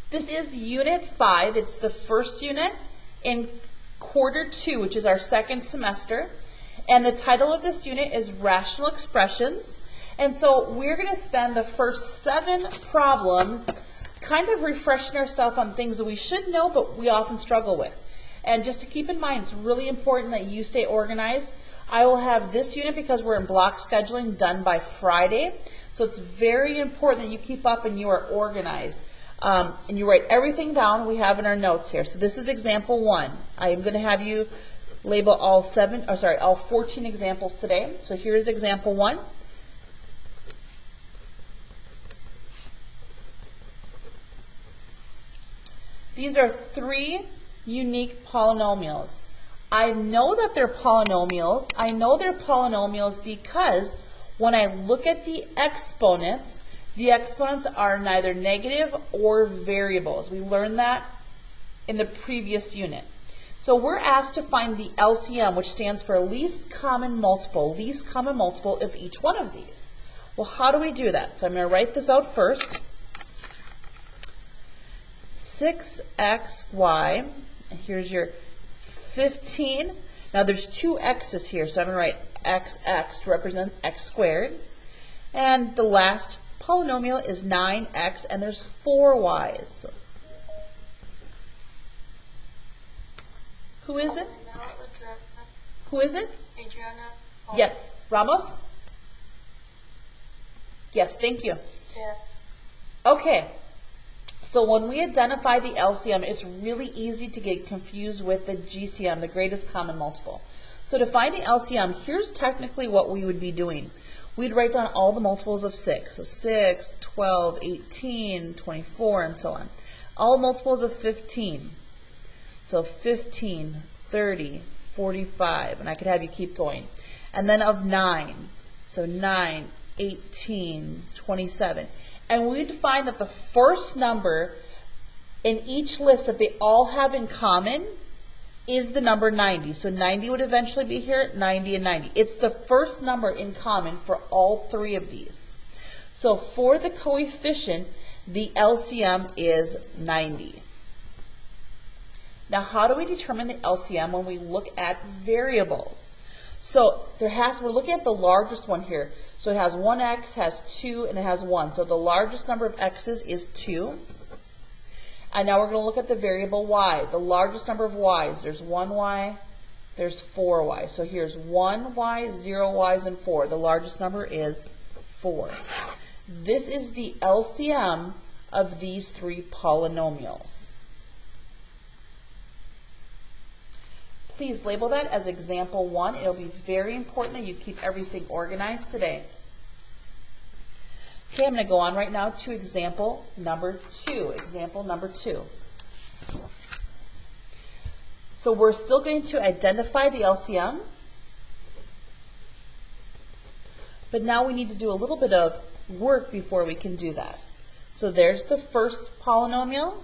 This is Unit 5. It's the first unit in Quarter 2, which is our second semester. And the title of this unit is Rational Expressions. And so we're going to spend the first 7 problems kind of refreshing ourselves on things that we should know but we often struggle with. And just to keep in mind, it's really important that you stay organized. I will have this unit, because we're in block scheduling, done by Friday. So it's very important that you keep up and you are organized. And you write everything down we have in our notes here. So this is example 1. I am going to have you label all 14 examples today. So here's example 1. These are 3 unique polynomials. I know that they're polynomials. I know they're polynomials because when I look at the exponents are neither negative or variables. We learned that in the previous unit. So we're asked to find the LCM, which stands for least common multiple of each one of these. Well, how do we do that? So I'm going to write this out first. 6xy, and here's your 15. Now there's 2 x's here, so I'm going to write xx to represent x squared. And the last polynomial is 9x, and there's 4 y's. Who is it? Who is it? Adriana. Yes. Ramos? Yes, thank you. Yeah. Okay. So when we identify the LCM, it's really easy to get confused with the GCM, the greatest common multiple. So to find the LCM, here's technically what we would be doing. We'd write down all the multiples of 6. So 6, 12, 18, 24, and so on. All multiples of 15. So 15, 30, 45, and I could have you keep going. And then of 9. So 9, 18, 27. And we'd find that the first number in each list that they all have in common is the number 90. So 90 would eventually be here, 90 and 90. It's the first number in common for all 3 of these. So for the coefficient, the LCM is 90. Now how do we determine the LCM when we look at variables? So we're looking at the largest one here. So it has 1x, has 2, and it has 1. So the largest number of x's is 2. And now we're going to look at the variable y. The largest number of y's, there's 1y, there's 4y. So here's 1y, 0 y's, and 4. The largest number is 4. This is the LCM of these 3 polynomials. Please label that as example 1. It'll be very important that you keep everything organized today. Okay, I'm going to go on right now to example number 2. Example number 2. So we're still going to identify the LCM, but now we need to do a little bit of work before we can do that. So there's the first polynomial,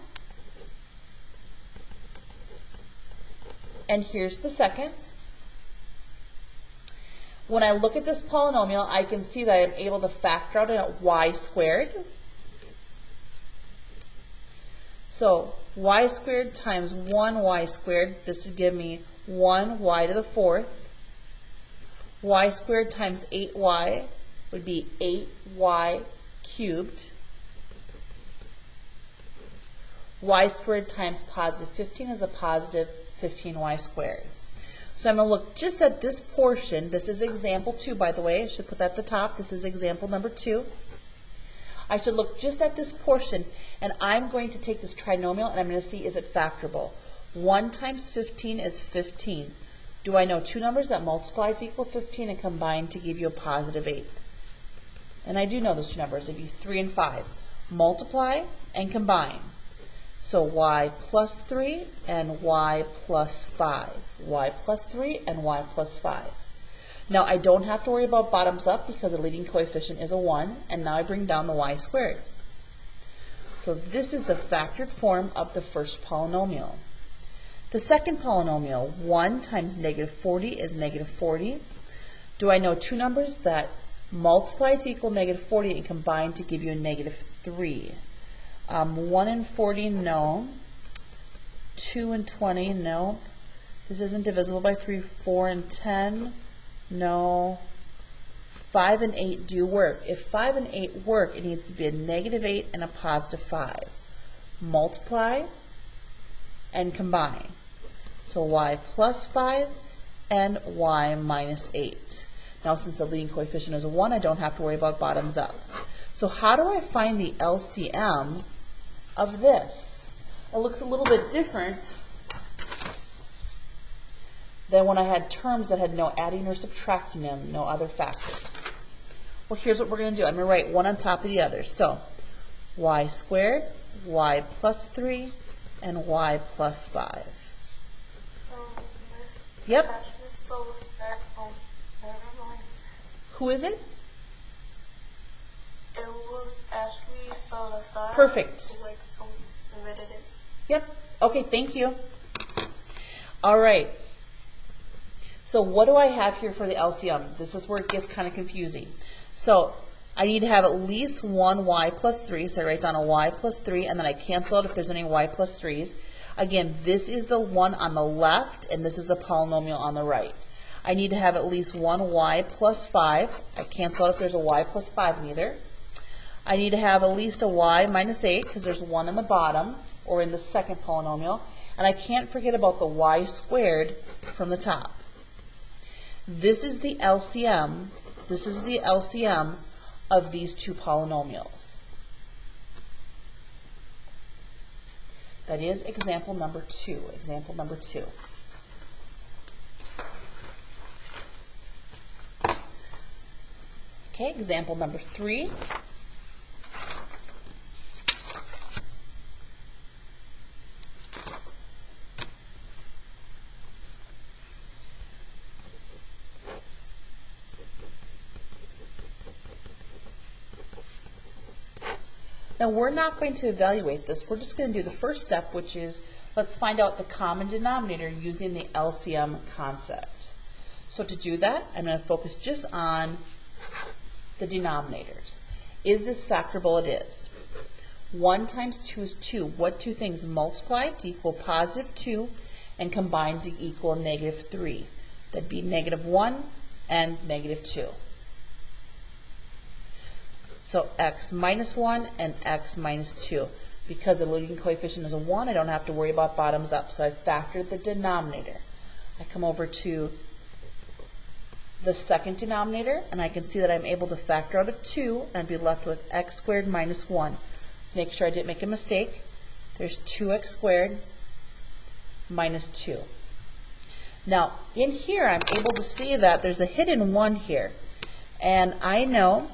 and here's the second. When I look at this polynomial, I can see that I'm able to factor out at y squared. So y squared times 1y squared, this would give me 1y to the 4th. Y squared times 8y would be 8y cubed. Y squared times positive 15 is a positive 15y squared. So I'm going to look just at this portion. This is example 2, by the way. I should put that at the top. This is example number 2. I should look just at this portion, and I'm going to take this trinomial, and I'm going to see, is it factorable? 1 times 15 is 15. Do I know 2 numbers that multiply to equal 15 and combine to give you a positive 8? And I do know those 2 numbers. It'd be 3 and 5. Multiply and combine. So y plus 3 and y plus 5. Y plus 3 and y plus 5. Now I don't have to worry about bottoms up because the leading coefficient is a 1, and now I bring down the y squared. So this is the factored form of the first polynomial. The second polynomial, 1 times negative 40 is negative 40. Do I know 2 numbers that multiply to equal negative 40 and combine to give you a negative 3? 1 and 40, no. 2 and 20, no. This isn't divisible by 3. 4 and 10, no. 5 and 8 do work. If 5 and 8 work, it needs to be a -8 and a +5. Multiply and combine. So y plus 5 and y minus 8. Now, since the leading coefficient is 1, I don't have to worry about bottoms up. So how do I find the LCM of this? It looks a little bit different than when I had terms that had no adding or subtracting them, no other factors. Well, here's what we're going to do. I'm going to write one on top of the other. So y squared, y plus 3, and y plus 5. Yep. Who is it? It was Ashley Salazar. Perfect. Like someone invented it. Yep. Okay, thank you. All right. So what do I have here for the LCM? This is where it gets kind of confusing. So I need to have at least one y plus 3. So I write down a y plus 3, and then I cancel out if there's any y plus 3s. Again, this is the one on the left, and this is the polynomial on the right. I need to have at least one y plus 5. I cancel out if there's a y plus 5 neither. I need to have at least a y minus 8, because there's 1 in the bottom, or in the second polynomial. And I can't forget about the y squared from the top. This is the LCM. This is the LCM of these two polynomials. That is example number 2. Example number 2. Okay, example number 3. Now we're not going to evaluate this. We're just going to do the first step, which is let's find out the common denominator using the LCM concept. So to do that, I'm going to focus just on the denominators. Is this factorable? It is. 1 times 2 is 2. What two things multiply to equal positive 2 and combine to equal negative 3? That'd be negative 1 and negative 2. So x minus 1 and x minus 2. Because the leading coefficient is a 1, I don't have to worry about bottoms up. So I factored the denominator. I come over to the second denominator, and I can see that I'm able to factor out a 2 and be left with x squared minus 1. So make sure I didn't make a mistake. There's 2x squared minus 2. Now, in here, I'm able to see that there's a hidden 1 here. And I know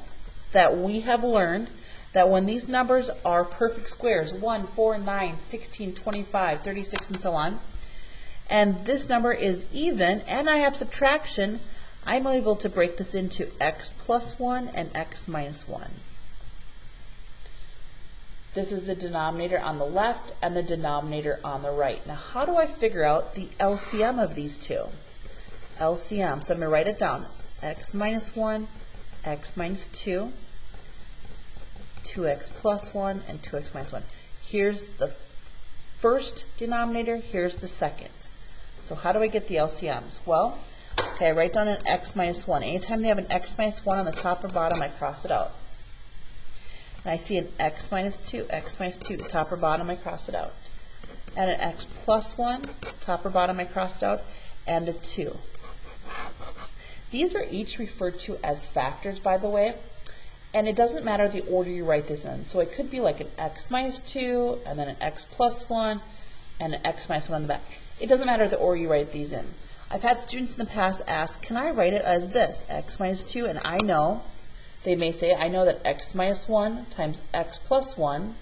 that we have learned that when these numbers are perfect squares, 1, 4, 9, 16, 25, 36, and so on, and this number is even, and I have subtraction, I'm able to break this into x plus 1 and x minus 1. This is the denominator on the left and the denominator on the right. Now, how do I figure out the LCM of these two? LCM, so I'm going to write it down. X minus 1, x minus 2, 2x plus 1, and 2x minus 1. Here's the first denominator, here's the second. So how do I get the LCMs? Well, okay, I write down an x minus 1. Anytime they have an x minus 1 on the top or bottom, I cross it out. And I see an x minus 2, top or bottom, I cross it out. And an x plus 1, top or bottom, I cross it out, and a 2. These are each referred to as factors, by the way, and it doesn't matter the order you write this in. So it could be like an x minus 2, and then an x plus 1, and an x minus 1 on the back. It doesn't matter the order you write these in. I've had students in the past ask, can I write it as this, x minus 2, and I know, they may say, I know that x minus 1 times x plus 1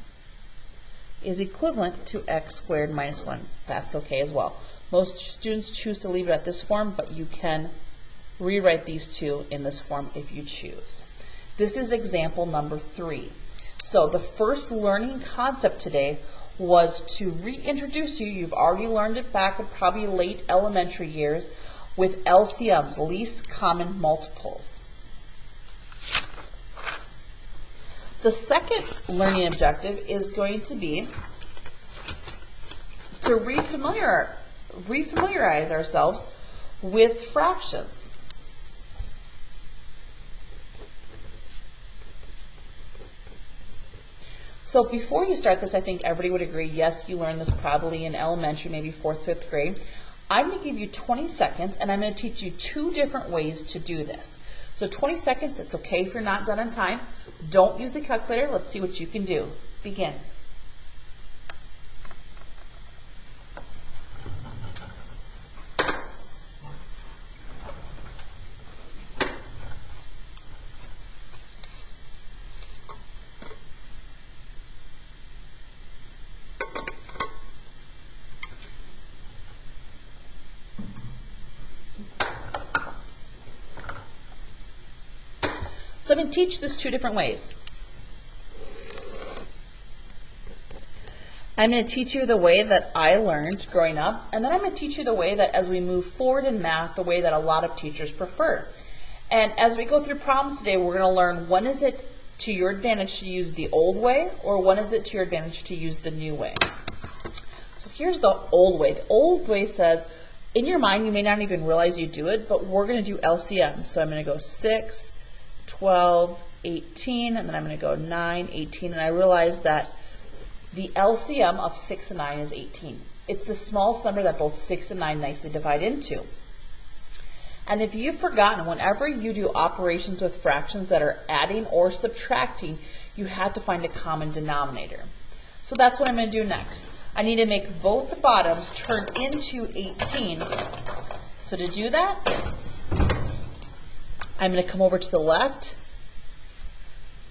is equivalent to x squared minus 1. That's okay as well. Most students choose to leave it at this form, but you can rewrite these two in this form if you choose. This is example number 3. So the first learning concept today was to reintroduce you. You've already learned it back in probably late elementary years with LCMs, least common multiples. The second learning objective is going to be to refamiliarize ourselves with fractions. So before you start this, I think everybody would agree, yes, you learned this probably in elementary, maybe 4th, 5th grade. I'm going to give you 20 seconds, and I'm going to teach you 2 different ways to do this. So 20 seconds, it's okay if you're not done on time. Don't use the calculator. Let's see what you can do. Begin. So I'm going to teach this 2 different ways. I'm going to teach you the way that I learned growing up, and then I'm going to teach you the way that as we move forward in math, the way that a lot of teachers prefer. And as we go through problems today, we're going to learn when is it to your advantage to use the old way, or when is it to your advantage to use the new way. So here's the old way. The old way says, in your mind, you may not even realize you do it, but we're going to do LCM. So I'm going to go 6, 12, 18, and then I'm going to go 9, 18, and I realize that the LCM of 6 and 9 is 18. It's the smallest number that both 6 and 9 nicely divide into. And if you've forgotten, whenever you do operations with fractions that are adding or subtracting, you have to find a common denominator. So that's what I'm going to do next. I need to make both the bottoms turn into 18. So to do that, I'm going to come over to the left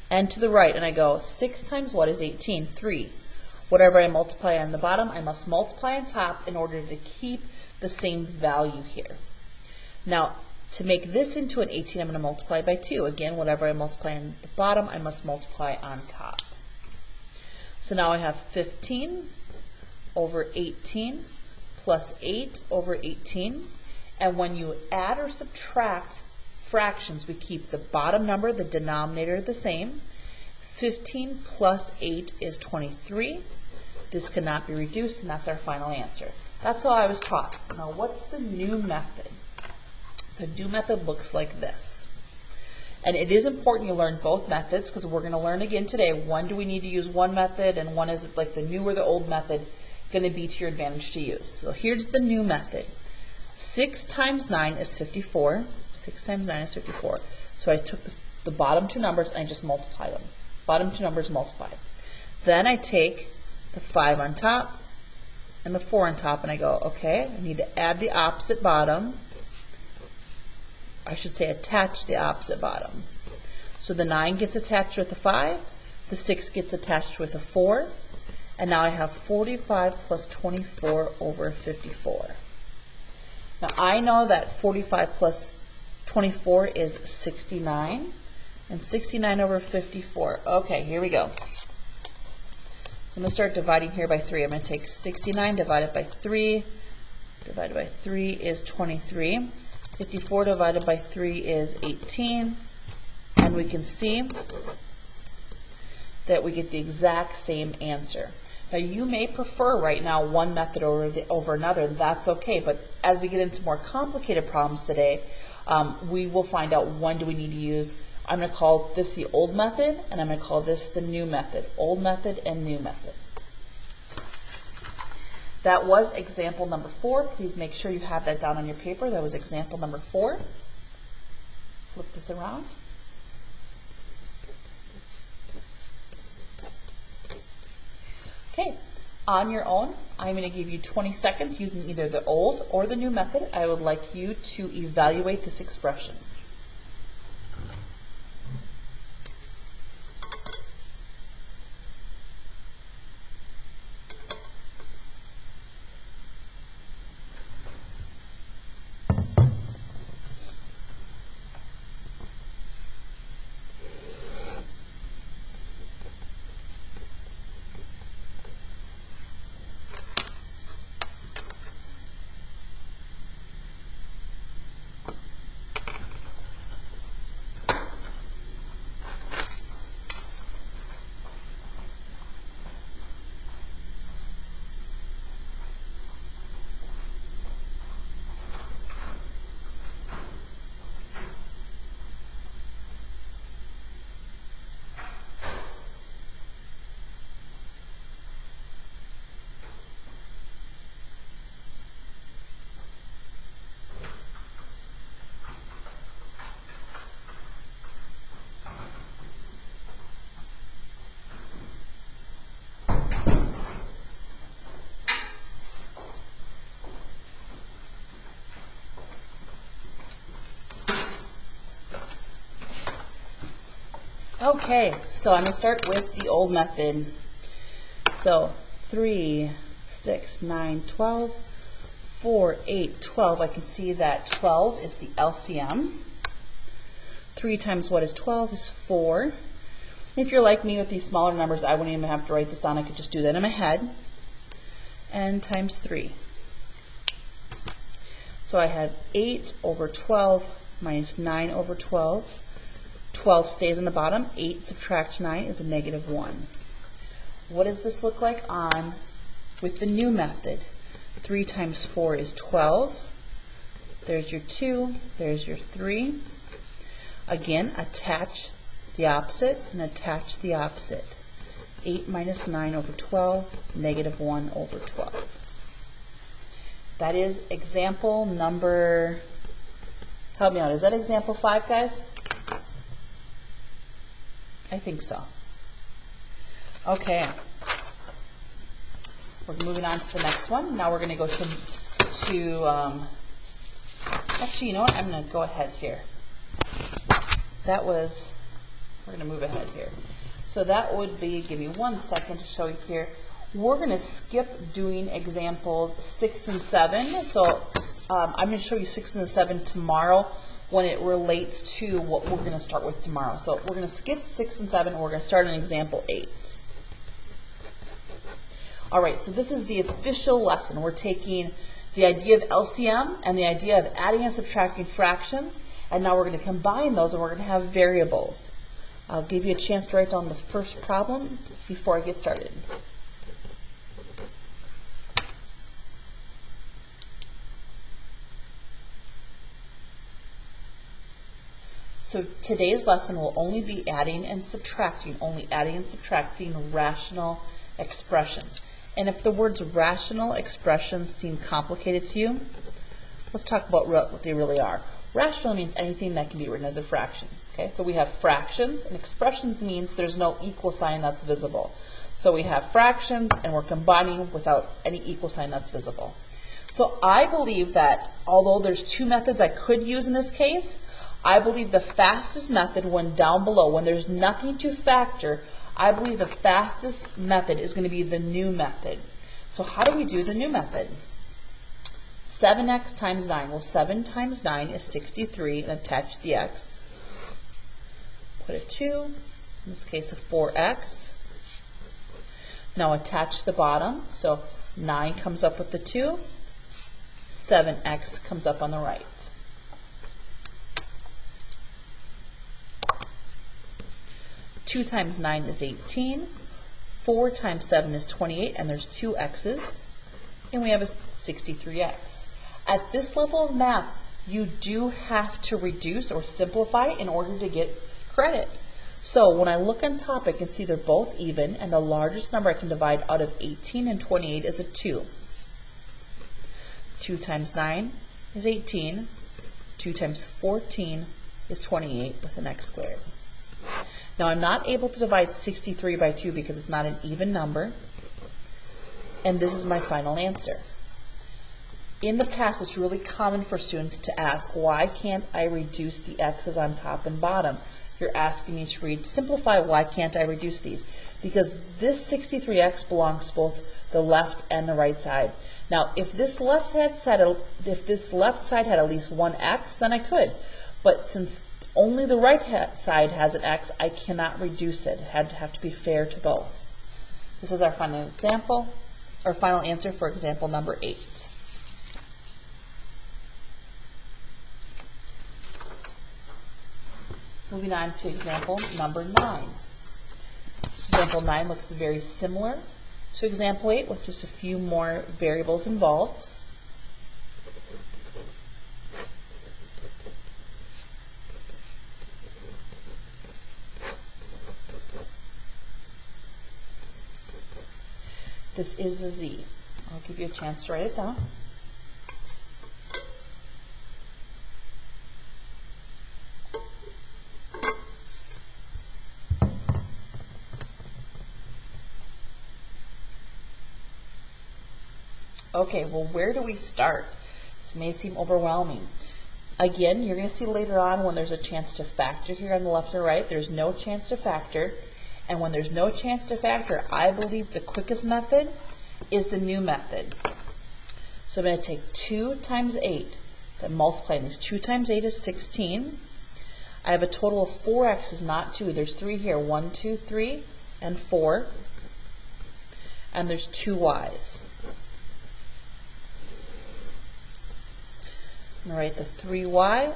and to the right, and I go 6 times what is 18? 3. Whatever I multiply on the bottom, I must multiply on top in order to keep the same value here. Now, to make this into an 18, I'm going to multiply by 2. Again, whatever I multiply on the bottom, I must multiply on top. So now I have 15 over 18 plus 8 over 18. And when you add or subtract fractions, we keep the bottom number, the denominator, the same. 15 plus 8 is 23. This cannot be reduced, and that's our final answer. That's how I was taught. Now, what's the new method? The new method looks like this. And it is important you learn both methods, because we're going to learn again today, when do we need to use one method, and when is it like the new or the old method going to be to your advantage to use. So here's the new method. 6 times 9 is 54. 6 times 9 is 54. So I took the bottom 2 numbers and I just multiplied them. Bottom 2 numbers multiplied. Then I take the 5 on top and the 4 on top, and I go, okay, I need to add the opposite bottom. I should say attach the opposite bottom. So the 9 gets attached with the 5, the 6 gets attached with a 4, and now I have 45 plus 24 over 54. Now I know that 45 plus 24 is 69, and 69 over 54. Okay, here we go. So I'm going to start dividing here by 3. I'm going to take 69 divided by 3. Divided by 3 is 23. 54 divided by 3 is 18. And we can see that we get the exact same answer. Now you may prefer right now one method over another. That's okay. But as we get into more complicated problems today, we will find out when do we need to use. I'm going to call this the old method, and I'm going to call this the new method. Old method and new method. That was example number 4. Please make sure you have that down on your paper. That was example number 4. Flip this around. Okay, on your own, I'm going to give you 20 seconds using either the old or the new method. I would like you to evaluate this expression. Okay, so I'm going to start with the old method. So 3, 6, 9, 12, 4, 8, 12. I can see that 12 is the LCM. 3 times what is 12 is 4. If you're like me with these smaller numbers, I wouldn't even have to write this down. I could just do that in my head. And times 3. So I have 8 over 12 minus 9 over 12. 12 stays on the bottom. 8 subtract 9 is a negative 1. What does this look like with the new method? 3 times 4 is 12. There's your 2. There's your 3. Again, attach the opposite and attach the opposite. 8 minus 9 over 12, negative 1 over 12. That is example number, help me out, is that example 5, guys? I think so. Okay. We're moving on to the next one. Now we're going to go actually, you know what? I'm going to go ahead here. We're going to move ahead here. So that would be, give me 1 second to show you here. We're going to skip doing examples 6 and 7. So I'm going to show you 6 and 7 tomorrow when it relates to what we're going to start with tomorrow. So we're going to skip 6 and 7 and we're going to start on example 8. All right, so this is the official lesson. We're taking the idea of LCM and the idea of adding and subtracting fractions, and now we're going to combine those and we're going to have variables. I'll give you a chance to write down the first problem before I get started. So today's lesson will only be adding and subtracting rational expressions. And if the words rational expressions seem complicated to you, let's talk about what they really are. Rational means anything that can be written as a fraction. Okay, so we have fractions, and expressions means there's no equal sign that's visible. So we have fractions, and we're combining without any equal sign that's visible. So I believe that although there's 2 methods I could use in this case, I believe the fastest method when down below, when there's nothing to factor, I believe the fastest method is going to be the new method. So how do we do the new method? 7x times 9. Well, 7 times 9 is 63, and attach the x. Put a 2, in this case a 4x. Now attach the bottom, so 9 comes up with the 2, 7x comes up on the right. Two times 9 is 18, 4 times 7 is 28, and there's 2 x's, and we have a 63x. At this level of math, you do have to reduce or simplify in order to get credit. So when I look on top, I can see they're both even, and the largest number I can divide out of 18 and 28 is a 2. 2 times 9 is 18. 2 times 14 is 28 with an x squared. Now I'm not able to divide 63 by 2 because it's not an even number, and this is my final answer. In the past, it's really common for students to ask, why can't I reduce the x's on top and bottom? You're asking me to simplify, why can't I reduce these? Because this 63x belongs to both the left and the right side. Now, if this left side had at least one x, then I could. But since only the right side has an x, I cannot reduce it. It had to have to be fair to both. This is our final example, our final answer for example number 8. Moving on to example number 9. Example 9 looks very similar to example 8 with just a few more variables involved. This is a z. I'll give you a chance to write it down. Okay, well, where do we start? This may seem overwhelming. Again, you're going to see later on when there's a chance to factor here on the left or right, there's no chance to factor. And when there's no chance to factor, I believe the quickest method is the new method. So I'm going to take 2 times 8, I'm multiplying these. 2 times 8 is 16. I have a total of 4 x's, not 2. There's 3 here. 1, 2, 3, and 4. And there's 2 y's. I'm going to write the 3y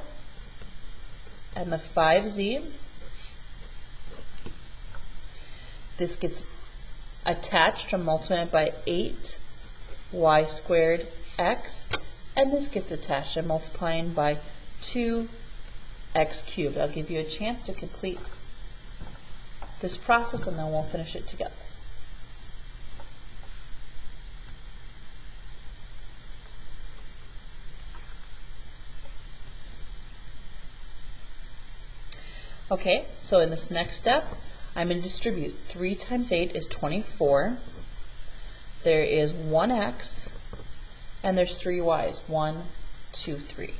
and the 5z. This gets attached to multiply it by 8y squared x, and this gets attached to multiplying by 2x cubed. I'll give you a chance to complete this process, and then we'll finish it together. Okay, so in this next step, I'm going to distribute. 3 times 8 is 24. There is 1x, and there's 3 y's. 1, 2, 3.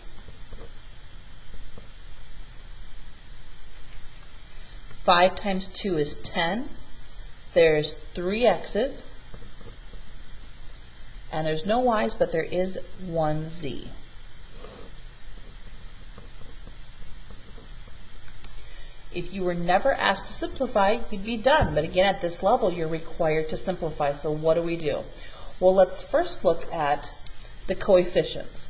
5 times 2 is 10. There's 3 x's, and there's no y's, but there is 1 z. If you were never asked to simplify, you'd be done. But again, at this level, you're required to simplify. So what do? Well, let's first look at the coefficients.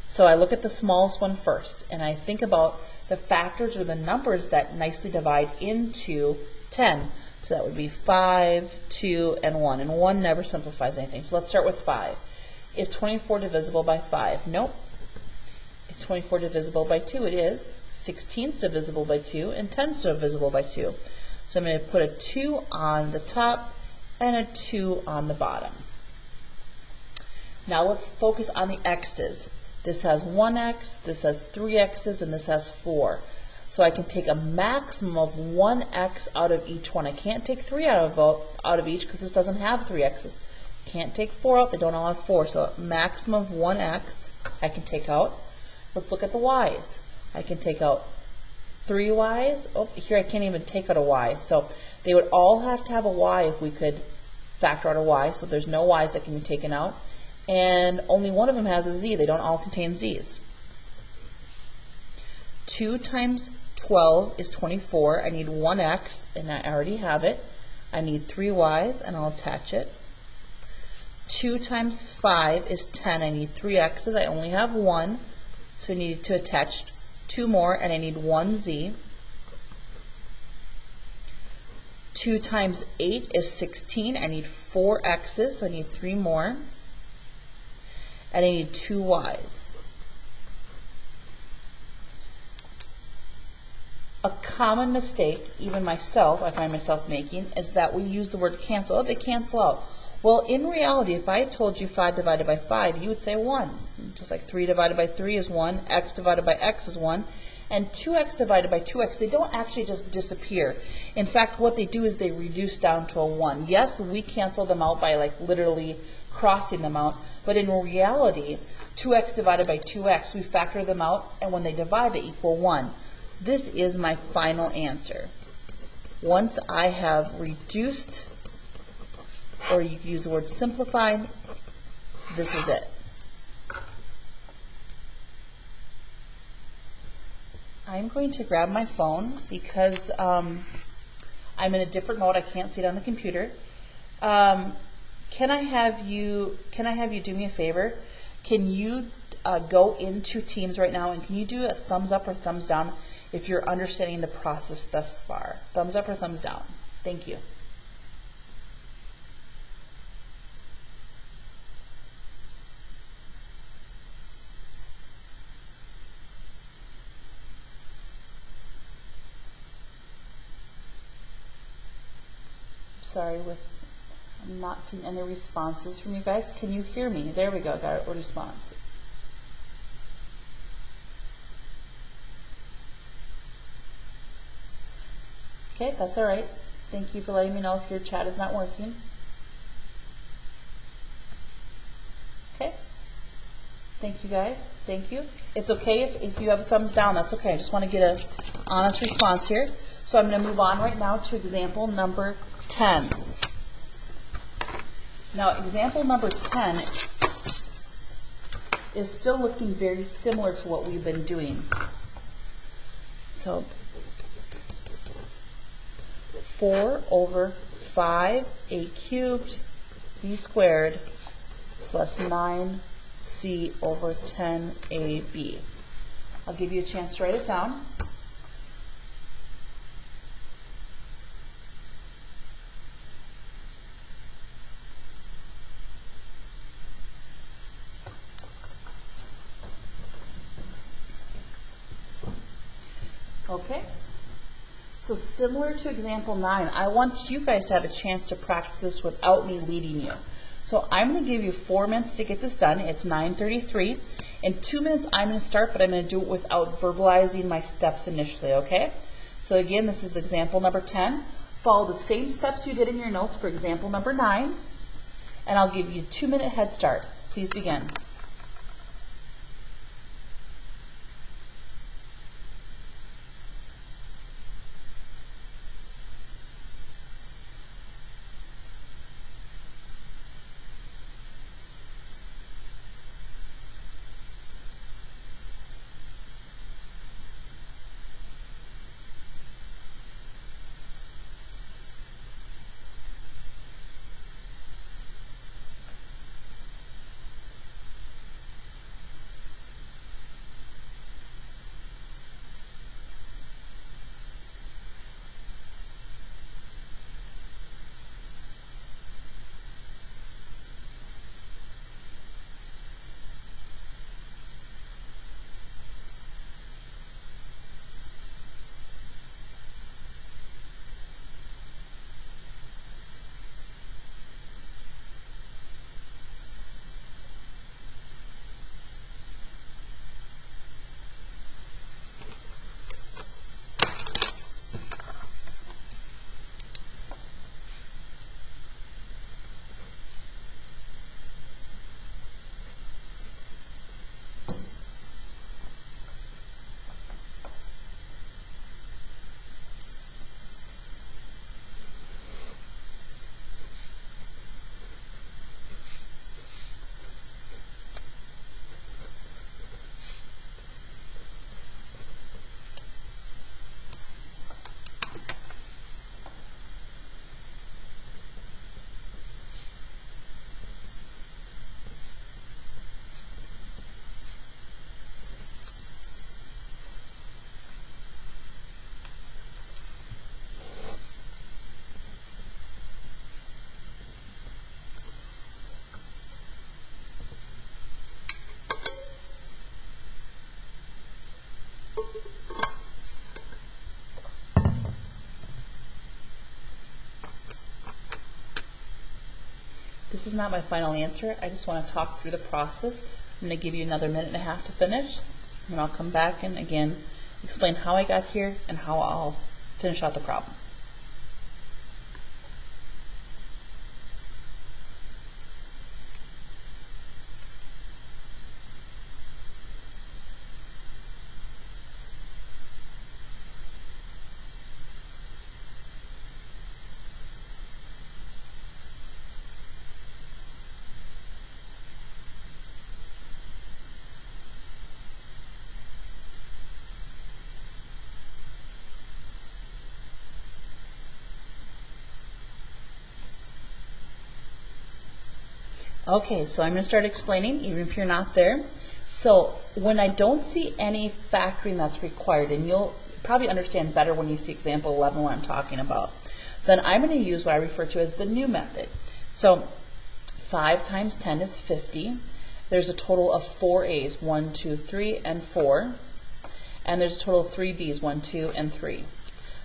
So I look at the smallest one first, and I think about the factors or the numbers that nicely divide into 10. So that would be 5, 2, and 1. And 1 never simplifies anything. So let's start with 5. Is 24 divisible by 5? Nope. Is 24 divisible by 2? It is. 16 is divisible by 2, and 10 is divisible by 2. So I'm going to put a 2 on the top and a 2 on the bottom. Now let's focus on the x's. This has 1x, this has 3 x's, and this has 4. So I can take a maximum of 1x out of each one. I can't take 3 out of each because this doesn't have 3 x's. Can't take 4 out, they don't all have 4. So a maximum of 1x I can take out. Let's look at the y's. I can take out 3 y's. Oh, here I can't even take out a y. So they would all have to have a y if we could factor out a y. So there's no y's that can be taken out. And only one of them has a z. They don't all contain z's. 2 times 12 is 24. I need 1x, and I already have it. I need 3 y's, and I'll attach it. 2 times 5 is 10. I need 3 x's. I only have 1. So I need to attach 2 more, and I need 1 z. 2 times 8 is 16. I need 4 x's, so I need 3 more. And I need 2 y's. A common mistake, even myself, I find myself making, is that we use the word cancel. Oh, they cancel out. Well, in reality, if I told you 5 divided by 5, you would say 1. Just like 3 divided by 3 is 1, x divided by x is 1, and 2x divided by 2x, they don't actually just disappear. In fact, what they do is they reduce down to a 1. Yes, we cancel them out by like literally crossing them out, but in reality, 2x divided by 2x, we factor them out, and when they divide, they equal 1. This is my final answer. Once I have reduced, or you can use the word simplified, this is it. I'm going to grab my phone because I'm in a different mode. I can't see it on the computer. Can I have you do me a favor? Can you go into Teams right now, and can you do a thumbs up or thumbs down if you're understanding the process thus far? Thumbs up or thumbs down? Thank you. Sorry, I'm not seeing any responses from you guys. Can you hear me? There we go, got a response. Okay, that's all right. Thank you for letting me know if your chat is not working. Okay. Thank you, guys. Thank you. It's okay if you have a thumbs down. That's okay. I just want to get an honest response here. So I'm going to move on right now to example number 10. Now, example number 10 is still looking very similar to what we've been doing. So 4 over 5a cubed b squared plus 9c over 10ab. I'll give you a chance to write it down. Okay, so similar to example 9, I want you guys to have a chance to practice this without me leading you. So I'm going to give you 4 minutes to get this done. It's 9:33. In 2 minutes I'm going to start, but I'm going to do it without verbalizing my steps initially, okay? So again, this is example number 10. Follow the same steps you did in your notes for example number 9, and I'll give you a 2-minute head start. Please begin. This is not my final answer. I just want to talk through the process. I'm going to give you another minute and a half to finish, and I'll come back and again explain how I got here and how I'll finish out the problem. Okay, so I'm going to start explaining, even if you're not there. So when I don't see any factoring that's required, and you'll probably understand better when you see example 11 what I'm talking about, then I'm going to use what I refer to as the new method. So 5 times 10 is 50. There's a total of 4 A's, 1, 2, 3, and 4. And there's a total of 3 B's, 1, 2, and 3.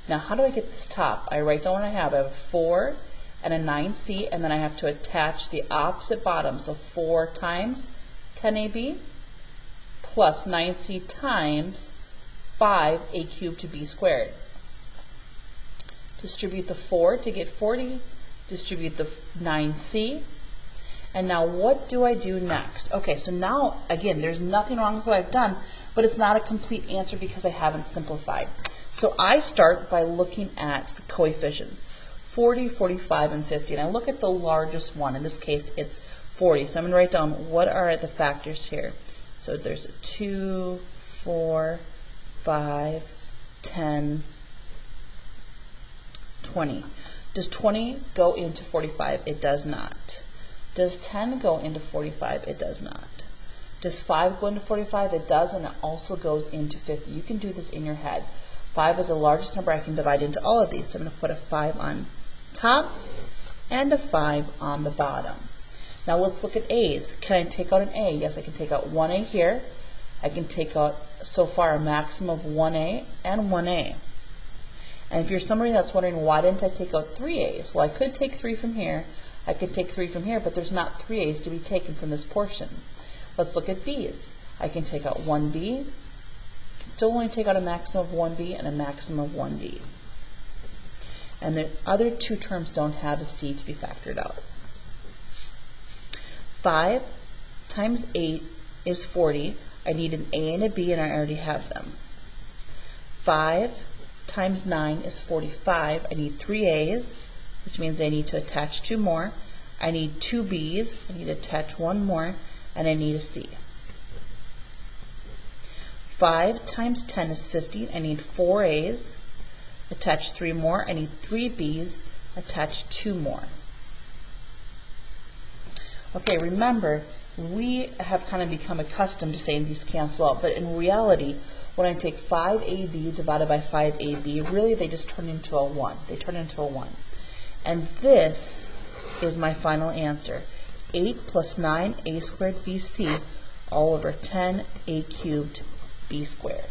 Now how do I get this top? I write down what I have. I have 4 and a 9C, and then I have to attach the opposite bottom. So 4 times 10AB plus 9C times 5A cubed to B squared. Distribute the 4 to get 40, distribute the 9C, And now what do I do next? Okay, so now, again, there's nothing wrong with what I've done, but it's not a complete answer because I haven't simplified. So I start by looking at the coefficients, 40, 45, and 50. And I look at the largest one. In this case, it's 40. So I'm going to write down what are the factors here. So there's 2, 4, 5, 10, 20. Does 20 go into 45? It does not. Does 10 go into 45? It does not. Does 5 go into 45? It does, and it also goes into 50. You can do this in your head. 5 is the largest number I can divide into all of these. So I'm going to put a 5 on top and a 5 on the bottom. Now let's look at A's. Can I take out an A? Yes, I can take out 1A here. I can take out, so far, a maximum of 1A and 1A. And if you're somebody that's wondering, why didn't I take out 3 A's? Well, I could take 3 from here. I could take 3 from here, but there's not 3 A's to be taken from this portion. Let's look at B's. I can take out 1B. I can still only take out a maximum of 1B and a maximum of 1B. And the other two terms don't have a C to be factored out. 5 times 8 is 40. I need an A and a B, and I already have them. 5 times 9 is 45. I need 3 A's, which means I need to attach 2 more. I need 2 B's. I need to attach 1 more, and I need a C. 5 times 10 is 50. I need 4 A's. Attach 3 more. I need 3 B's. Attach 2 more. Okay, remember, we have kind of become accustomed to saying these cancel out, but in reality, when I take 5AB divided by 5AB, really they just turn into a 1. They turn into a 1. And this is my final answer. 8 plus 9A squared BC all over 10A cubed B squared.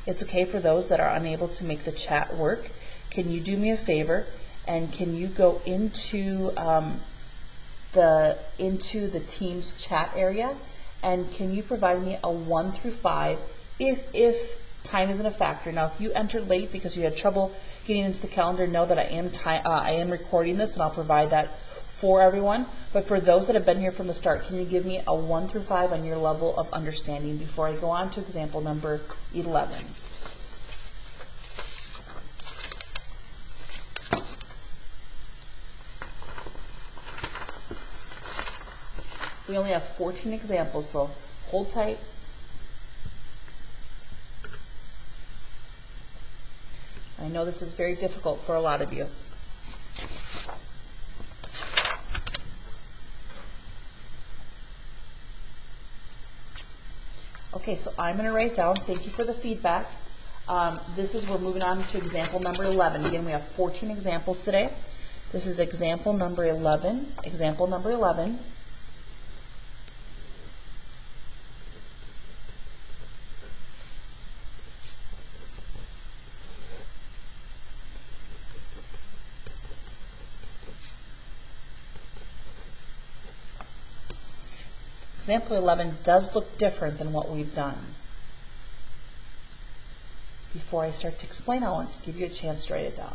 It's okay for those that are unable to make the chat work. Can you do me a favor and can you go into the Teams chat area, and can you provide me a 1 through 5 if time isn't a factor. Now, if you entered late because you had trouble getting into the calendar, know that I am recording this, and I'll provide that for everyone. But for those that have been here from the start, can you give me a 1 through 5 on your level of understanding before I go on to example number 11? We only have 14 examples, so hold tight. I know this is very difficult for a lot of you. Okay, so I'm going to write down, thank you for the feedback. We're moving on to example number 11. Again, we have 14 examples today. This is example number 11. Example number 11. Example 11 does look different than what we've done. Before I start to explain, I want to give you a chance to write it down.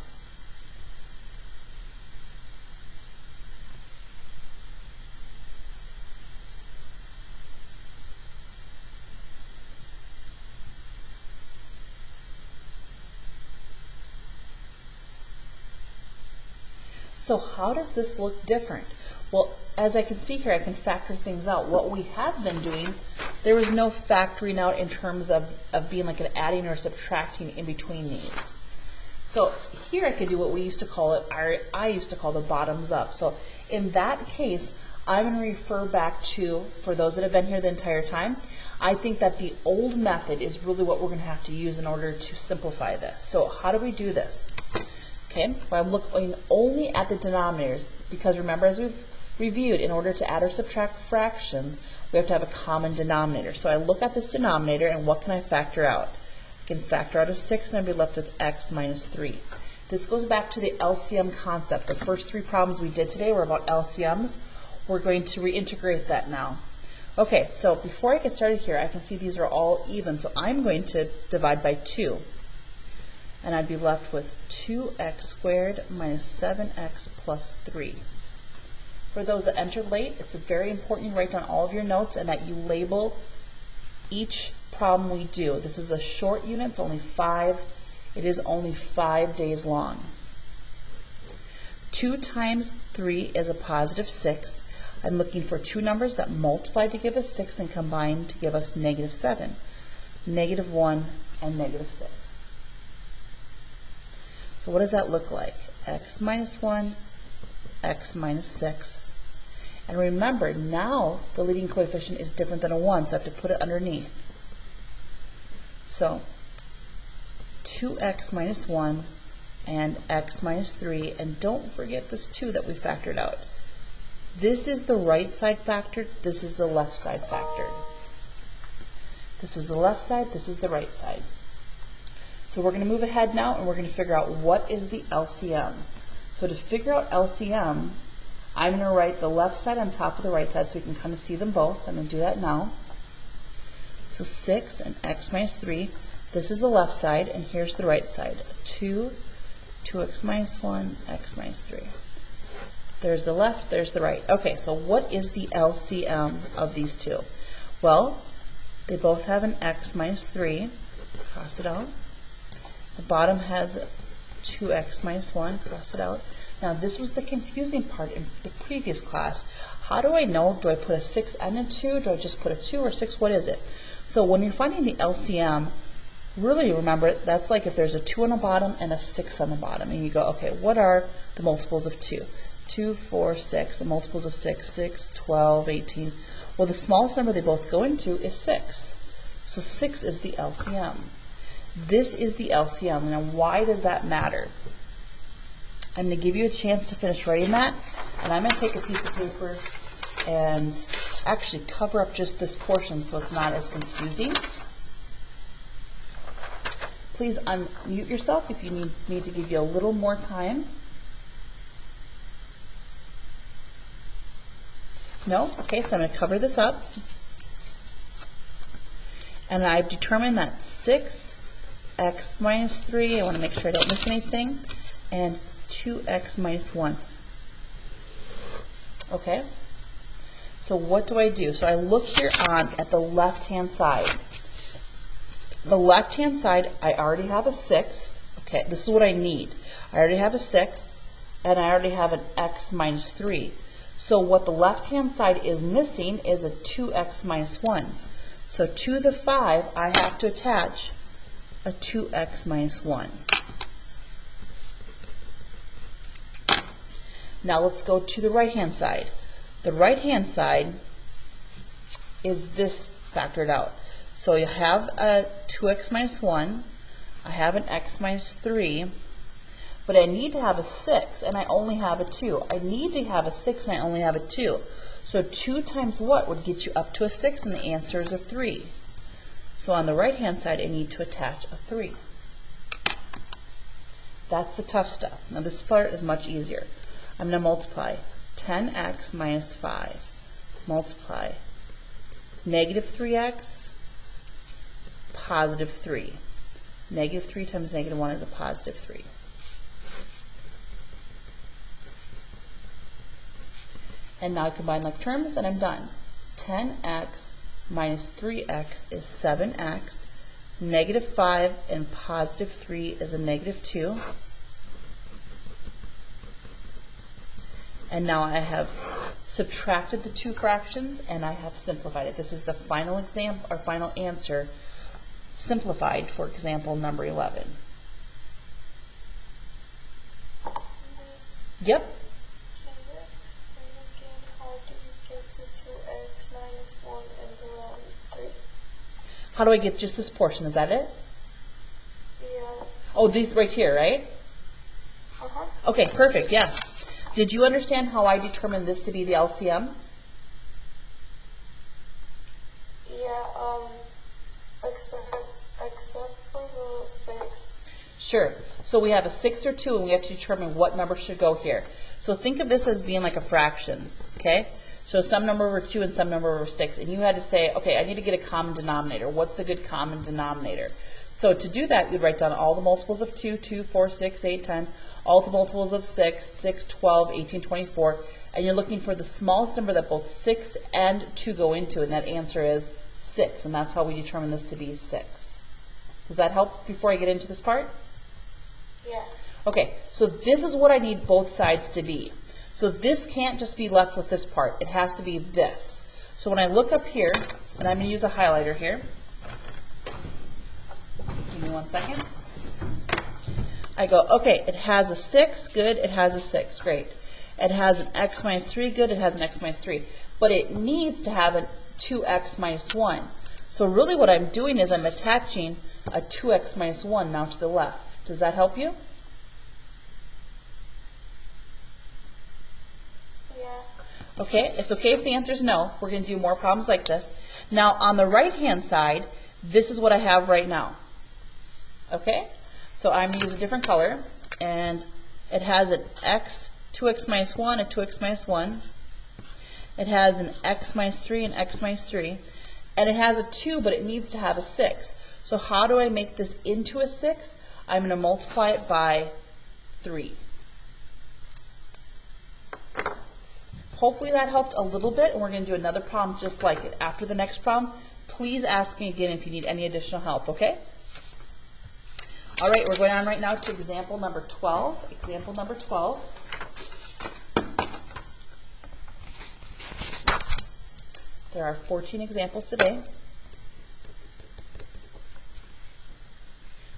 So how does this look different? Well, as I can see here, I can factor things out. What we have been doing, there was no factoring out in terms of being like an adding or subtracting in between these. So here I could do what we used to call it, I used to call the bottoms up. So in that case, I'm going to refer back to, for those that have been here the entire time, I think that the old method is really what we're going to have to use in order to simplify this. So how do we do this? Okay, well, I'm looking only at the denominators because remember, as we've reviewed, in order to add or subtract fractions, we have to have a common denominator. So I look at this denominator, and what can I factor out? I can factor out a 6, and I'd be left with x minus 3. This goes back to the LCM concept. The first 3 problems we did today were about LCMs. We're going to reintegrate that now. Okay, so before I get started here, I can see these are all even. So I'm going to divide by 2. And I'd be left with 2x squared minus 7x plus 3. For those that entered late, it's very important you write down all of your notes and that you label each problem we do. This is a short unit, it's only 5. It is only 5 days long. 2 times 3 is a positive 6. I'm looking for two numbers that multiply to give us 6 and combine to give us negative 7. Negative 1 and negative 6. So what does that look like? X minus 1, x minus 6. And remember, now the leading coefficient is different than a 1, so I have to put it underneath. So 2x minus 1 and x minus 3, and don't forget this 2 that we factored out. This is the right side factored, this is the left side factored. This is the left side, this is the right side. So we're going to move ahead now and we're going to figure out what is the LCM. So to figure out LCM, I'm going to write the left side on top of the right side so we can kind of see them both. I'm going to do that now. So 6 and x minus 3. This is the left side and here's the right side. 2x minus 1, x minus 3. There's the left, there's the right. Okay, so what is the LCM of these two? Well, they both have an x minus 3. Cross it out. The bottom has 2x minus 1. Cross it out. Now, this was the confusing part in the previous class. How do I know? Do I put a 6 and a 2? Do I just put a 2 or 6? What is it? So when you're finding the LCM, really remember, that's like if there's a 2 on the bottom and a 6 on the bottom. And you go, okay, what are the multiples of 2? 2, 4, 6. The multiples of 6, 6, 12, 18. Well, the smallest number they both go into is 6. So 6 is the LCM. This is the LCM. Now, why does that matter? I'm going to give you a chance to finish writing that, and I'm going to take a piece of paper and actually cover up just this portion so it's not as confusing. Please unmute yourself if you need me to give you a little more time. No? Okay, so I'm going to cover this up. And I've determined that 6x minus 3, I want to make sure I don't miss anything, and 2x minus 1. Okay? So what do I do? So I look here at the left-hand side. The left-hand side, I already have a 6. Okay, this is what I need. I already have a 6, and I already have an x minus 3. So what the left-hand side is missing is a 2x minus 1. So to the 5, I have to attach a 2x minus 1. Now let's go to the right-hand side. The right-hand side is this factored out. So you have a 2x minus 1, I have an x minus 3, but I need to have a 6, and I only have a 2. I need to have a 6, and I only have a 2. So 2 times what would get you up to a 6, and the answer is a 3. So on the right-hand side, I need to attach a 3. That's the tough stuff. Now this part is much easier. I'm going to multiply 10x minus 5. Multiply negative 3x, positive 3. Negative 3 times negative 1 is a positive 3. And now I combine like terms, and I'm done. 10x minus 3x is 7x. Negative 5 and positive 3 is a negative 2. And now I have subtracted the two fractions, and I have simplified it. This is the final example, or final answer, simplified for example number 11. Yep. Can you explain again how do you get to 2x minus 1 and around 3? How do I get just this portion? Is that it? Yeah. Oh, these right here, right? Uh-huh. Okay, perfect, yeah. Did you understand how I determined this to be the LCM? Yeah, except for the 6. Sure. So we have a 6 or 2, and we have to determine what number should go here. So think of this as being like a fraction, okay? So some number over 2 and some number over 6, and you had to say, okay, I need to get a common denominator. What's a good common denominator? So to do that, you'd write down all the multiples of 2, 2, 4, 6, 8, 10, all the multiples of 6, 6, 12, 18, 24, and you're looking for the smallest number that both 6 and 2 go into, and that answer is 6, and that's how we determine this to be 6. Does that help before I get into this part? Yeah. Okay, so this is what I need both sides to be. So this can't just be left with this part. It has to be this. So when I look up here, and I'm going to use a highlighter here. Give me 1 second. I go, okay, it has a 6, good, it has a 6, great. It has an x minus 3, good, it has an x minus 3. But it needs to have a 2x minus 1. So really what I'm doing is I'm attaching a 2x minus 1 now to the left. Does that help you? Yeah. Okay, it's okay if the answer is no. We're going to do more problems like this. Now on the right-hand side, this is what I have right now. Okay? So I'm going to use a different color, and it has an x, 2x minus 1, and 2x minus 1. It has an x minus 3 and x minus 3. And it has a 2, but it needs to have a 6. So how do I make this into a 6? I'm going to multiply it by 3. Hopefully that helped a little bit, and we're going to do another problem just like it. After the next problem, please ask me again if you need any additional help, okay? All right, we're going on right now to example number 12. Example number 12. There are 14 examples today.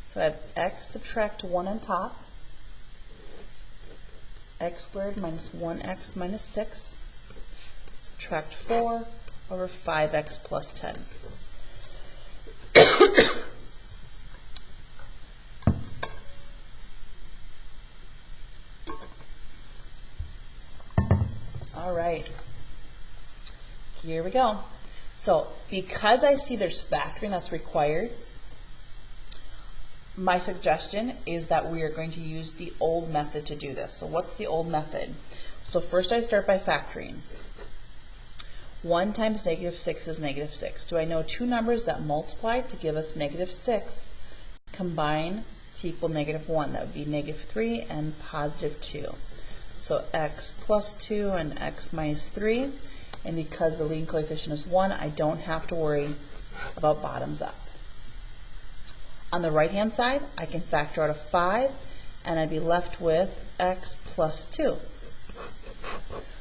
So I have x subtract 1 on top, x squared minus 1x minus 6, subtract 4 over 5x plus 10. All right, here we go. So because I see there's factoring that's required, my suggestion is that we are going to use the old method to do this. So what's the old method? So first I start by factoring. 1 times negative 6 is negative 6. Do I know two numbers that multiply to give us negative 6 combine to equal negative 1? That would be negative 3 and positive 2. So x plus 2 and x minus 3. And because the leading coefficient is 1, I don't have to worry about bottoms up. On the right-hand side, I can factor out a 5, and I'd be left with x plus 2.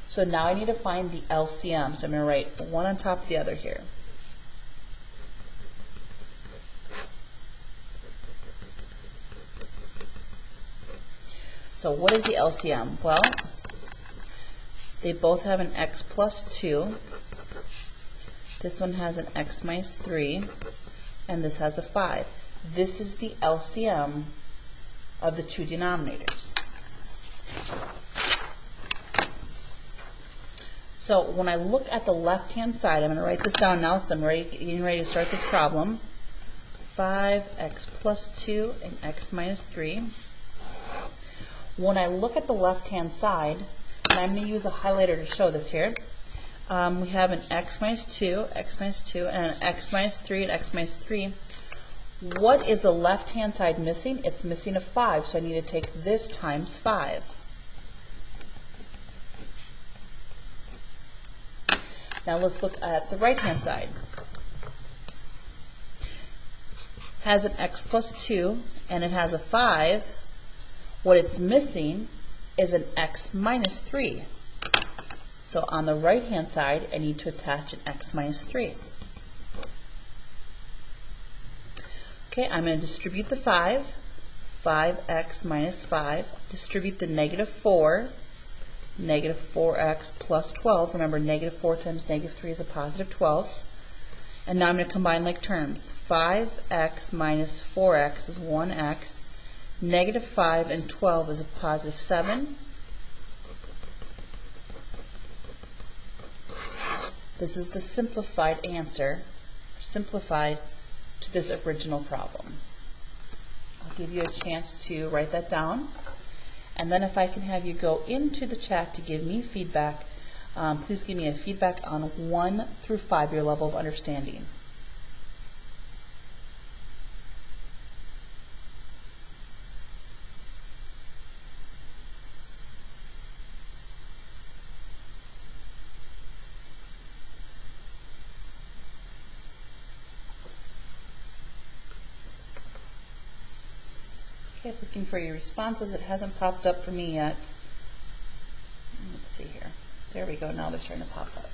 So now I need to find the LCM. So I'm going to write one on top of the other here. So what is the LCM? Well, they both have an x plus 2. This one has an x minus 3, and this has a 5. This is the LCM of the two denominators. So when I look at the left-hand side, I'm going to write this down now, so I'm getting ready to start this problem. 5x plus 2 and x minus 3. When I look at the left-hand side, and I'm going to use a highlighter to show this here, we have an x minus 2, and an x minus 3, and x minus 3. What is the left-hand side missing? It's missing a 5, so I need to take this times 5. Now let's look at the right-hand side. Has an x plus 2, and it has a 5. What it's missing is an x minus 3. So on the right-hand side, I need to attach an x minus 3. Okay, I'm going to distribute the 5. 5x minus 5. Distribute the negative 4. Negative 4x plus 12. Remember, negative 4 times negative 3 is a positive 12. And now I'm going to combine like terms. 5x minus 4x is 1x. Negative 5 and 12 is a positive 7. This is the simplified answer, simplified to this original problem. I'll give you a chance to write that down. And then if I can have you go into the chat to give me feedback, please give me a feedback on 1 through 5, your level of understanding. Okay, looking for your responses. It hasn't popped up for me yet. Let's see here. There we go. Now they're starting to pop up.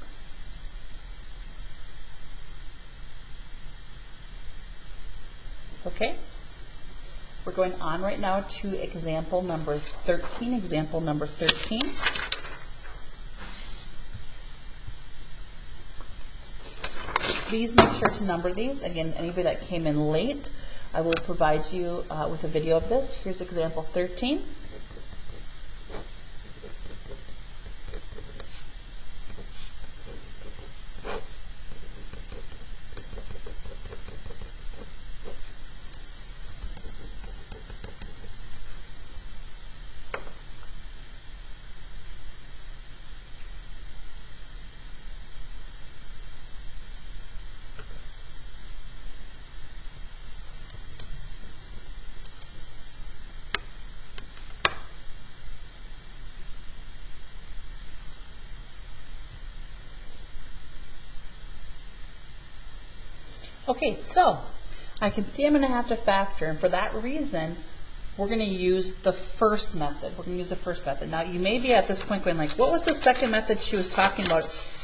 Okay. We're going on right now to example number 13. Example number 13. Please make sure to number these. Again, anybody that came in late, I will provide you with a video of this. Here's example 13. Okay, so I can see I'm going to have to factor, and for that reason, we're going to use the first method. We're going to use the first method. Now, you may be at this point going like, what was the second method she was talking about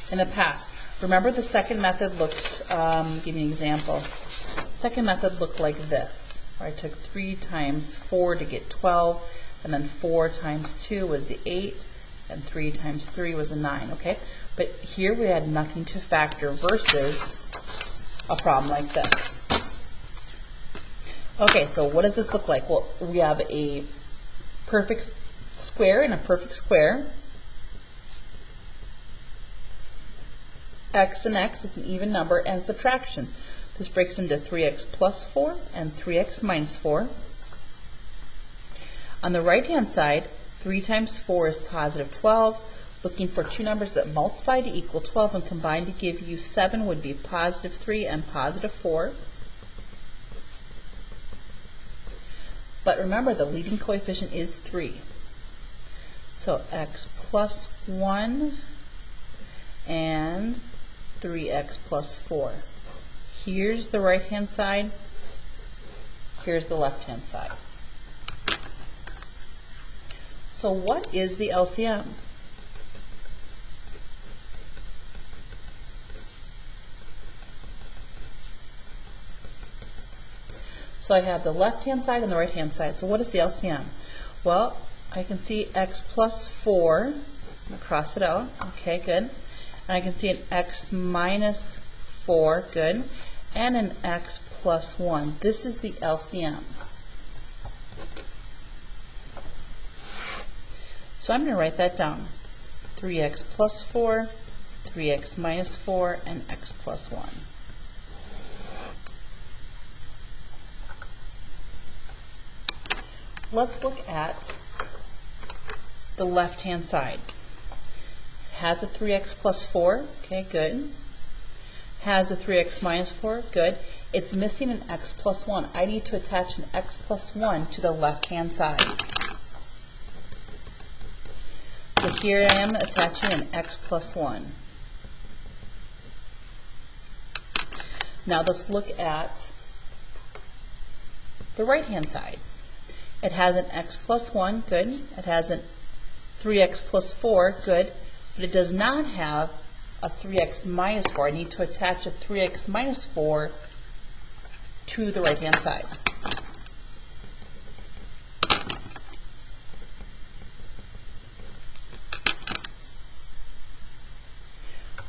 in the past? Remember, the second method looked, give me an example. Second method looked like this, where I took 3 times 4 to get 12, and then 4 times 2 was the 8, and 3 times 3 was a 9, okay? But here we had nothing to factor versus a problem like this. Okay, so what does this look like? Well, we have a perfect square and a perfect square. X and X, it's an even number, and subtraction. This breaks into 3x plus 4 and 3x minus 4. On the right-hand side, 3 times 4 is positive 12. Looking for two numbers that multiply to equal 12 and combine to give you 7 would be positive 3 and positive 4. But remember, the leading coefficient is 3. So x plus 1 and 3x plus 4. Here's the right-hand side. Here's the left-hand side. So what is the LCM? So I have the left-hand side and the right-hand side. So what is the LCM? Well, I can see x plus 4. I'm going to cross it out. Okay, good. And I can see an x minus 4. Good. And an x plus 1. This is the LCM. So I'm going to write that down. 3x plus 4, 3x minus 4, and x plus 1. Let's look at the left-hand side. It has a 3x plus 4. Okay, good. Has a 3x minus 4. Good. It's missing an x plus 1. I need to attach an x plus 1 to the left-hand side. So here I am attaching an x plus 1. Now let's look at the right-hand side. It has an x plus 1, good. It has a 3x plus 4, good. But it does not have a 3x minus 4. I need to attach a 3x minus 4 to the right-hand side.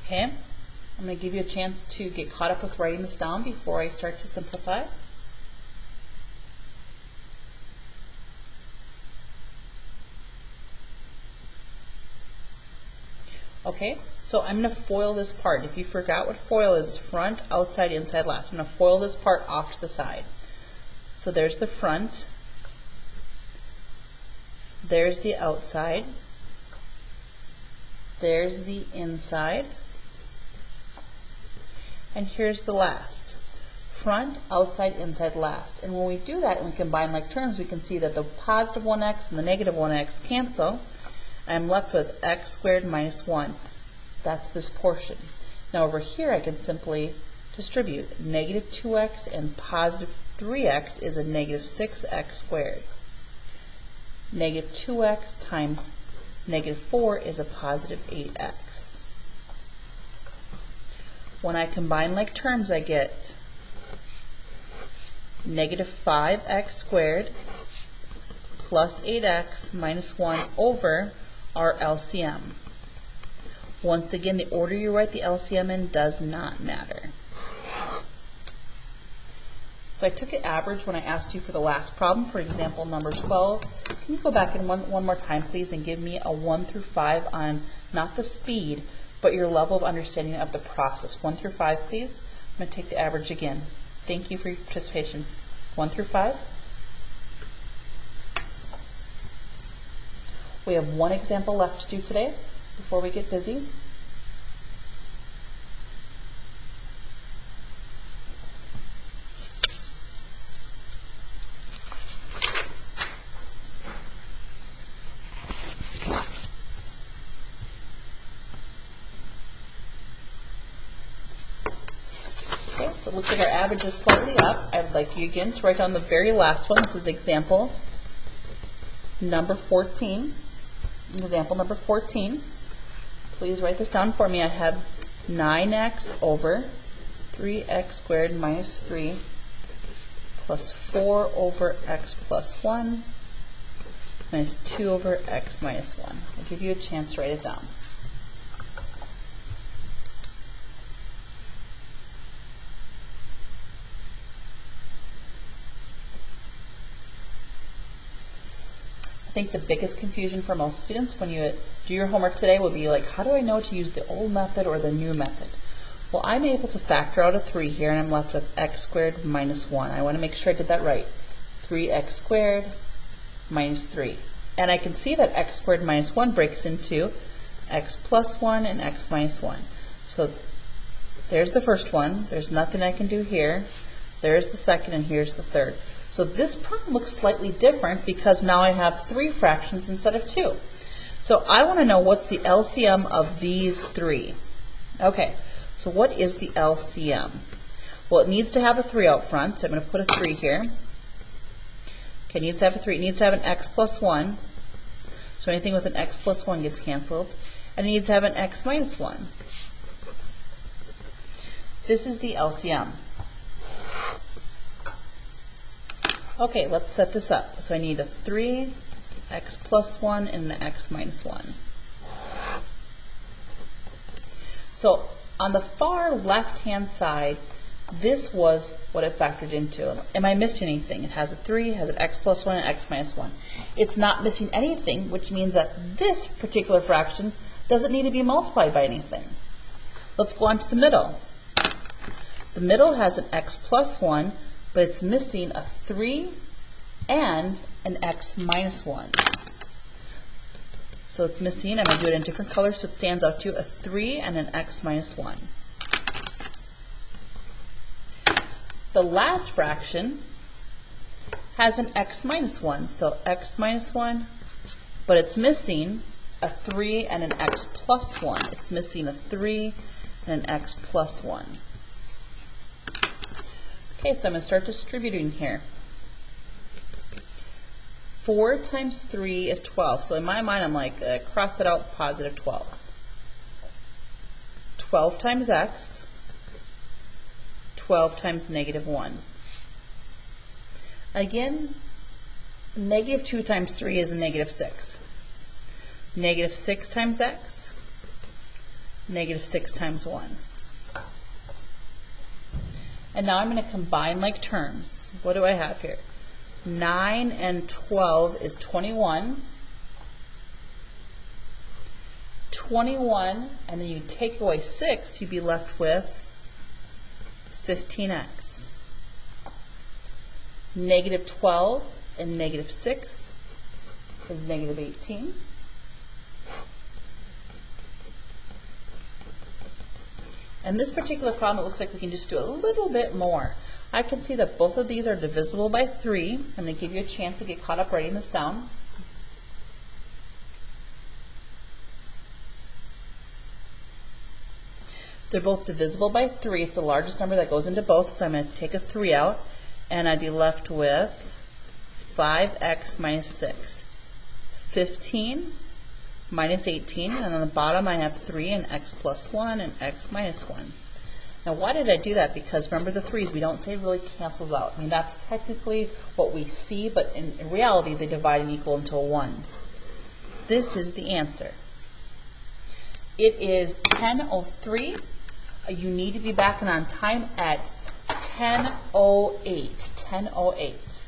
Okay, I'm going to give you a chance to get caught up with writing this down before I start to simplify. Okay, so I'm going to FOIL this part. If you forgot what FOIL is, it's front, outside, inside, last. I'm going to FOIL this part off to the side. So there's the front. There's the outside. There's the inside. And here's the last. Front, outside, inside, last. And when we do that and we combine like terms, we can see that the positive 1x and the negative 1x cancel. I'm left with x squared minus 1. That's this portion. Now over here I can simply distribute. Negative 2x and positive 3x is a negative 6x squared. Negative 2x times negative 4 is a positive 8x. When I combine like terms, I get negative 5x squared plus 8x minus 1 over our LCM. Once again, the order you write the LCM in does not matter. So I took an average when I asked you for the last problem, for example, number 12. Can you go back in one more time, please, and give me a 1 through 5 on not the speed, but your level of understanding of the process. 1 through 5, please. I'm going to take the average again. Thank you for your participation. 1 through 5. We have one example left to do today before we get busy. Okay, so it looks like our average is slightly up. I'd like you again to write down the very last one. This is example number 14. Example number 14. Please write this down for me. I have 9x over 3x squared minus 3 plus 4 over x plus 1 minus 2 over x minus 1. I'll give you a chance to write it down. I think the biggest confusion for most students when you do your homework today will be like, how do I know to use the old method or the new method? Well, I'm able to factor out a 3 here, and I'm left with x squared minus 1. I want to make sure I did that right. 3x squared minus 3. And I can see that x squared minus 1 breaks into x plus 1 and x minus 1. So there's the first one. There's nothing I can do here. There's the second, and here's the third. So this problem looks slightly different because now I have 3 fractions instead of 2. So I want to know what's the LCM of these 3. Okay, so what is the LCM? Well, it needs to have a 3 out front, so I'm going to put a 3 here. Okay, it needs to have a 3. It needs to have an x plus 1. So anything with an x plus 1 gets canceled. And it needs to have an x minus 1. This is the LCM. Okay, let's set this up. So I need a 3, x plus 1, and an x minus 1. So on the far left-hand side, this was what it factored into. Am I missing anything? It has a 3, it has an x plus 1, and x minus 1. It's not missing anything, which means that this particular fraction doesn't need to be multiplied by anything. Let's go on to the middle. The middle has an x plus 1, but it's missing a 3 and an x minus 1. So it's missing, I'm going to do it in different colors so it stands out to a 3 and an x minus 1. The last fraction has an x minus 1, so x minus 1, but it's missing a 3 and an x plus 1. It's missing a 3 and an x plus 1. Okay, so I'm going to start distributing here. 4 times 3 is 12. So in my mind, I'm like, cross it out, positive 12. 12 times x, 12 times negative 1. Again, negative 2 times 3 is a negative 6. Negative 6 times x, negative 6 times 1. And now I'm going to combine like terms. What do I have here? 9 and 12 is 21. 21, and then you take away 6, you'd be left with 15x. Negative 12 and negative 6 is negative 18. And this particular problem, it looks like we can just do a little bit more. I can see that both of these are divisible by 3. I'm going to give you a chance to get caught up writing this down. They're both divisible by 3. It's the largest number that goes into both, so I'm going to take a 3 out, and I'd be left with 5x minus 6. 15 minus 18, and on the bottom I have 3 and x plus 1 and x minus 1. Now why did I do that? Because remember the 3's, we don't say really cancels out. I mean, that's technically what we see, but in reality they divide and equal into 1. This is the answer. It is 10:03. You need to be back on time at 10:08. 10:08.